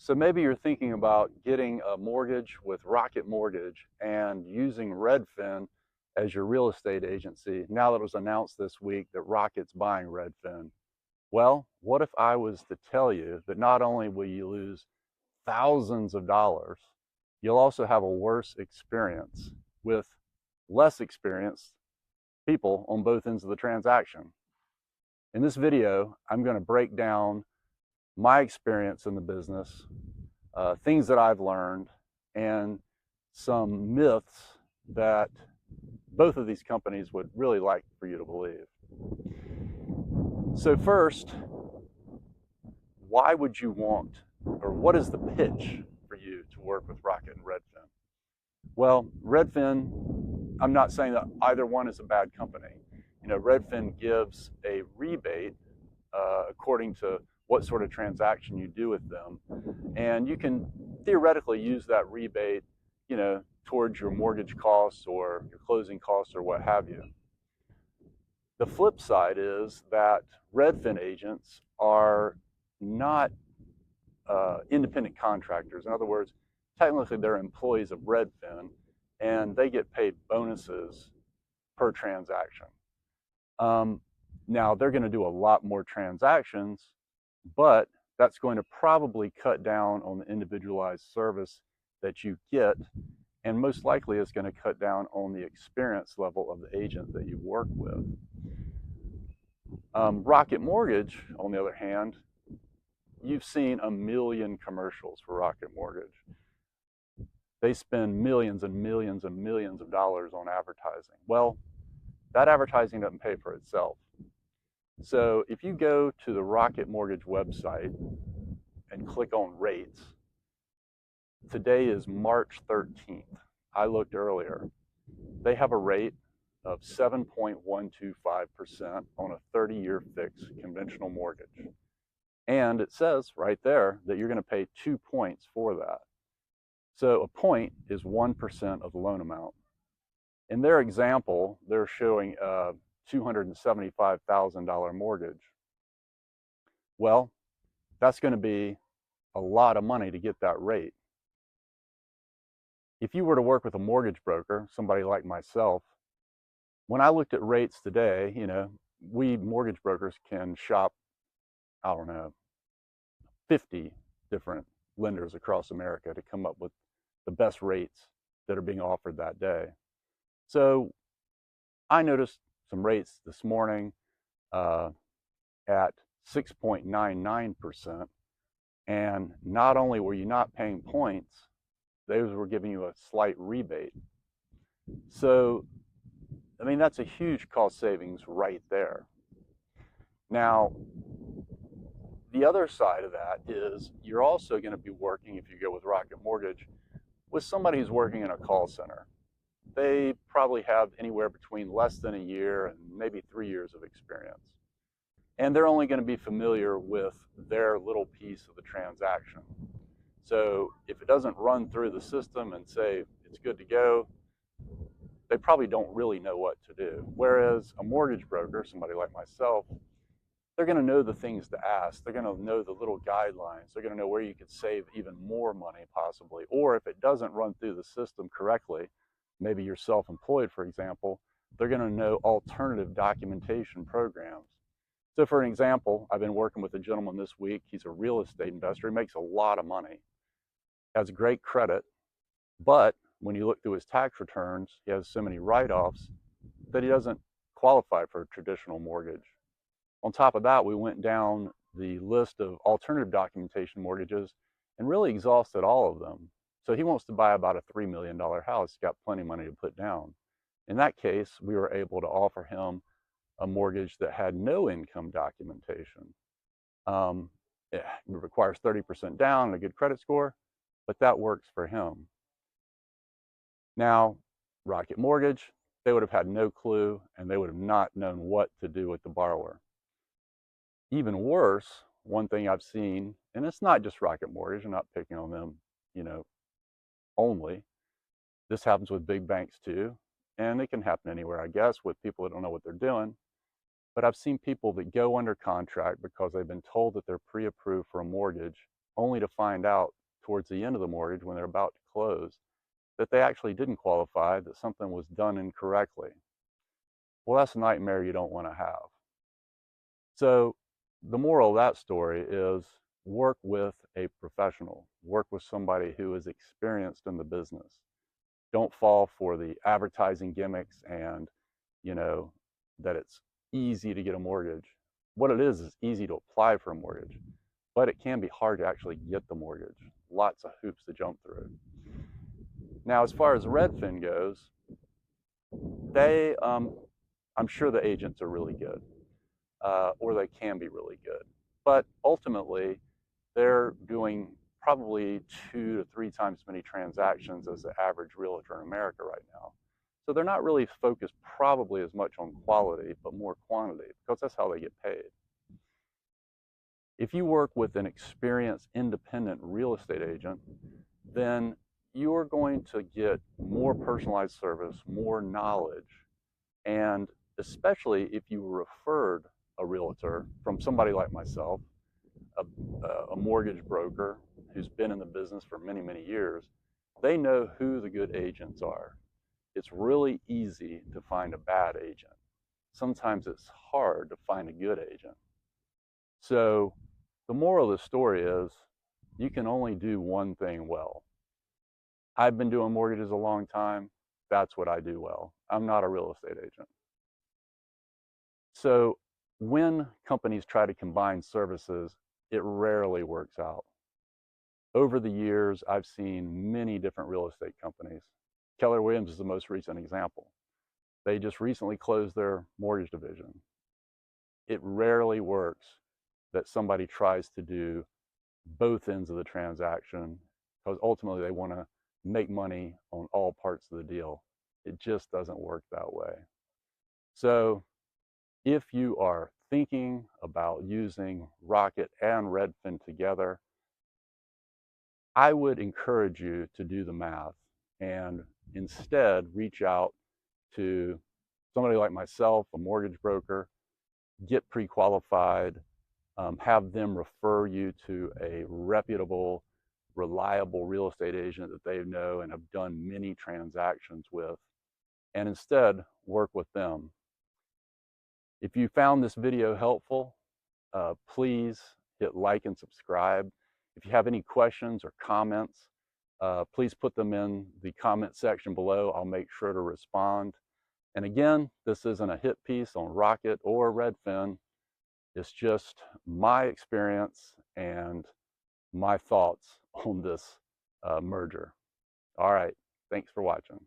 So maybe you're thinking about getting a mortgage with Rocket Mortgage and using Redfin as your real estate agency now that it was announced this week that Rocket's buying Redfin. Well, what if I was to tell you that not only will you lose thousands of dollars, you'll also have a worse experience with less experienced people on both ends of the transaction. In this video, I'm going to break down my experience in the business, things that I've learned, and some myths that both of these companies would really like for you to believe. So first, why would you want, or what is the pitch for you to work with Rocket and Redfin? Well, Redfin, I'm not saying that either one is a bad company. Redfin gives a rebate according to what sort of transaction you do with them. And you can theoretically use that rebate, towards your mortgage costs or your closing costs or what have you. The flip side is that Redfin agents are not independent contractors. In other words, technically they're employees of Redfin and they get paid bonuses per transaction. Now they're going to do a lot more transactions, but that's going to probably cut down on the individualized service that you get, and most likely it's going to cut down on the experience level of the agent that you work with. Rocket Mortgage, on the other hand, you've seen a million commercials for Rocket Mortgage. They spend millions and millions and millions of dollars on advertising. Well, that advertising doesn't pay for itself. So if you go to the Rocket Mortgage website and click on rates, today is March 13th. I looked earlier. They have a rate of 7.125% on a 30-year fixed conventional mortgage. And it says right there that you're going to pay 2 points for that. So a point is 1% of the loan amount. In their example, they're showing a $275,000 mortgage. Well, that's going to be a lot of money to get that rate. If you were to work with a mortgage broker, somebody like myself, when I looked at rates today, we mortgage brokers can shop, 50 different lenders across America to come up with the best rates that are being offered that day. So I noticed some rates this morning at 6.99%. And not only were you not paying points, those were giving you a slight rebate. So, that's a huge cost savings right there. Now, the other side of that is you're also going to be working, if you go with Rocket Mortgage, with somebody who's working in a call center. They probably have anywhere between less than a year and maybe 3 years of experience. And they're only going to be familiar with their little piece of the transaction. So if it doesn't run through the system and say it's good to go, they probably don't really know what to do. Whereas a mortgage broker, somebody like myself, they're going to know the things to ask. They're going to know the little guidelines. They're going to know where you could save even more money possibly. Or if it doesn't run through the system correctly, maybe you're self-employed, for example, they're going to know alternative documentation programs. So for an example, I've been working with a gentleman this week. He's a real estate investor. He makes a lot of money, has great credit, but when you look through his tax returns, he has so many write-offs that he doesn't qualify for a traditional mortgage. On top of that, we went down the list of alternative documentation mortgages and really exhausted all of them. So he wants to buy about a $3 million house. He's got plenty of money to put down. In that case, we were able to offer him a mortgage that had no income documentation. It requires 30% down and a good credit score, but that works for him. Now, Rocket Mortgage, they would have had no clue and they would have not known what to do with the borrower. Even worse, one thing I've seen, and it's not just Rocket Mortgage, I'm not picking on them, only. This happens with big banks too, and it can happen anywhere, I guess, with people that don't know what they're doing. But I've seen people that go under contract because they've been told that they're pre-approved for a mortgage, only to find out towards the end of the mortgage when they're about to close that they actually didn't qualify, that something was done incorrectly. Well, that's a nightmare you don't want to have. So the moral of that story is work with a professional, work with somebody who is experienced in the business. Don't fall for the advertising gimmicks and, you know, that it's easy to get a mortgage. What it is easy to apply for a mortgage, but it can be hard to actually get the mortgage. Lots of hoops to jump through. Now, as far as Redfin goes, they, I'm sure the agents are really good, or they can be really good. But ultimately, they're doing probably 2 to 3 times as many transactions as the average realtor in America right now. So they're not really focused probably as much on quality, but more quantity, because that's how they get paid. If you work with an experienced independent real estate agent, then you're going to get more personalized service, more knowledge, and especially if you referred a realtor from somebody like myself, a mortgage broker who's been in the business for many, many years, they know who the good agents are. It's really easy to find a bad agent. Sometimes it's hard to find a good agent. So the moral of the story is you can only do one thing well. I've been doing mortgages a long time. That's what I do well. I'm not a real estate agent. So when companies try to combine services, it rarely works out. Over the years, I've seen many different real estate companies. Keller Williams is the most recent example. They just recently closed their mortgage division. It rarely works that somebody tries to do both ends of the transaction, because ultimately they want to make money on all parts of the deal. It just doesn't work that way. So if you are thinking about using Rocket and Redfin together, I would encourage you to do the math and instead reach out to somebody like myself, a mortgage broker, get pre-qualified, have them refer you to a reputable, reliable real estate agent that they know and have done many transactions with, and instead work with them. If you found this video helpful, please hit like and subscribe. If you have any questions or comments, please put them in the comment section below. I'll make sure to respond. And again, this isn't a hit piece on Rocket or Redfin. It's just my experience and my thoughts on this merger. All right, thanks for watching.